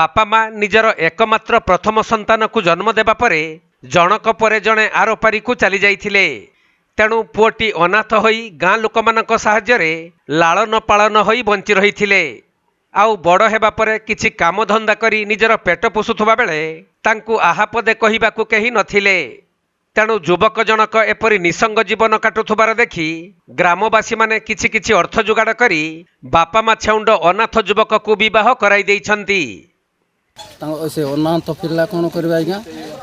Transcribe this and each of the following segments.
बापा माँ निजर एकमात्र प्रथम संतान को जन्म देबा परे जनक परे जणे आरोपारी को चली जाइथिले। तेणु पुओटी अनाथ होई गाँ लोकमानक साहाय्य लालन पालन होई बंची रहिथिले। आउ बड़ हेबा परे किछि काम धंदा करी निजर पेट पोषुथुबा बेले तांकु आहापदे कहिबाकु केही नथिले। तेणु युवक जनक एपरि निसंग जीवन काटुथुबार देखि ग्रामवासी माने किछि किछि अर्थ जुगाड़ करी बापा मा छेउंड अनाथ युवक को विवाह कराई देइछन्ति। से अनाथ पिला कौन करबा आज्ञा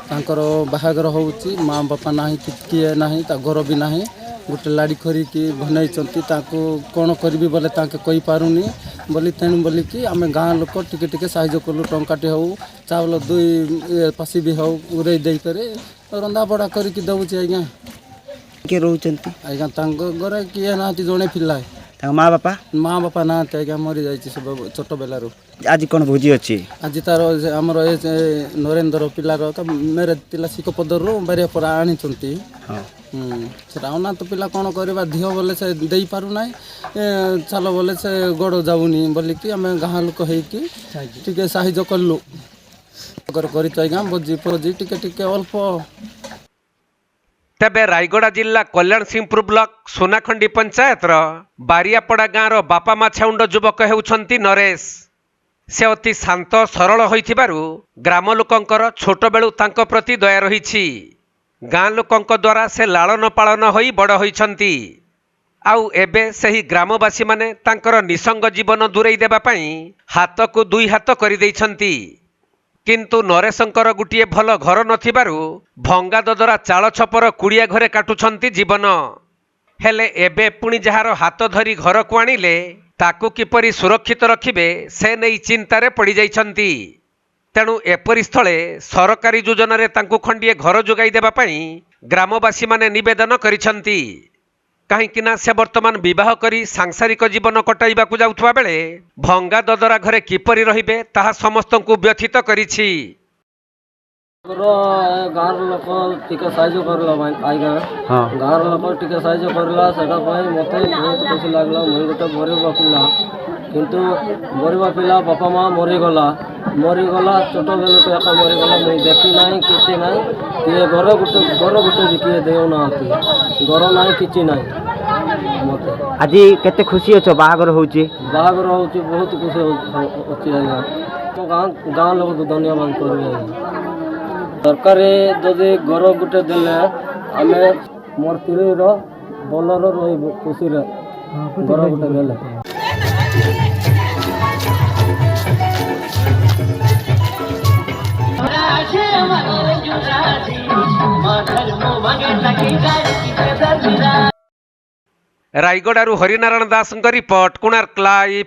तांकर बाहागर होउची माँ बापा नाही किए नाही ता घर भी नाही गोटे लाड़ी करिकी बनैचंती ताको कौन करबी बोले ताके कहि पारुनी बोली तेणु बोली कि आम गाँ लोक टिके टिके साहाय्य कलु टंकाटे हो चावल दुई पासी भी हो उड़े दे करे रंदा बड़ा करिकी दउची आज्ञा किए रोचंती आज्ञा तांको घरे किए नाती जणे पिला माँ बापा ना आज्ञा मरी जाइए सब छोट बेलू। आज कौन भोजी अच्छी आज तार आमर नरेन्द्र पिलार मेरेज पिला शिखपदर बारिया परा आनी अनाथ पिला कौन करवा धिह बोले से दे पारू ना चल बोले से गड़ जाऊनी बोलिकी आम गाँ लोक होके साहाय्य कलु आज्ञा भोजी फोजी टिके अल्प। तेबे रायगड़ा जिला कल्याण सिंहपुर ब्लॉक सोनाखंडी पंचायत बारियापड़ा गाँव बापा माँ छेउंड युवक हेउछंती नरेश। से अति शांत सरल होइथिबारु ग्राम लोकंकर छोट बेलू तांको प्रति दया रहिछि। गाँ लोकंक द्वारा से लालन पालन होई बड़ होइछंती। आउ एबे सही ग्रामवासी माने तांकर निसंग जीवन दूरेई देबा पई हाथ को दुई हाथ करि देइछंती। किंतु नरेशंकर गुटिए भल घर नथिबारु भंगा ददरा चाल छपर कुड़िया घरे काटुछंती जीवन। हेले एबे पुणी जहार हाथ धरी घर को आनिले ताकू किपरि सुरक्षित रखिबे से नै चिंतारे पड़ी जाइछंती। तेणु एपरि स्थले सरकारी योजन तांकू खंडिए घर जोगाई देबा पई ग्रामवासी माने निवेदन करिछंती। कहीं से वर्तमान विवाह करी सांसारिक जीवन कटाइबाकू जाउथुबा बेले भंगा ददरा घरे किपरि रहिबे ताहा समस्तंकु व्यथित करिछि। गाँव लोक टिके साहाय्य करला आज्ञा गाँव लोक टिके साहाय्य करला सेटा मते बहुत खुशी लागला। मुई गोटे गरीब पिला किंतु गरीब पिला बापा माँ मरीगला छोट बेलू एका मरीगला मुई देखी ना कि ना किए घर गोटे भी किए देना घर ना कि ना मत आज केते खुशी अच्छो बाहागर होउची बहुत खुशी अच्छी आज्ञा गाँ लोक धन्यवाद कर सरकार जदि घर गोटे देले आम मोर पीढ़ी भलर रही खुशी घर गोटे देले। रायगड़ारू हरिनारायण दास रिपोर्ट कोणार्क लाइव।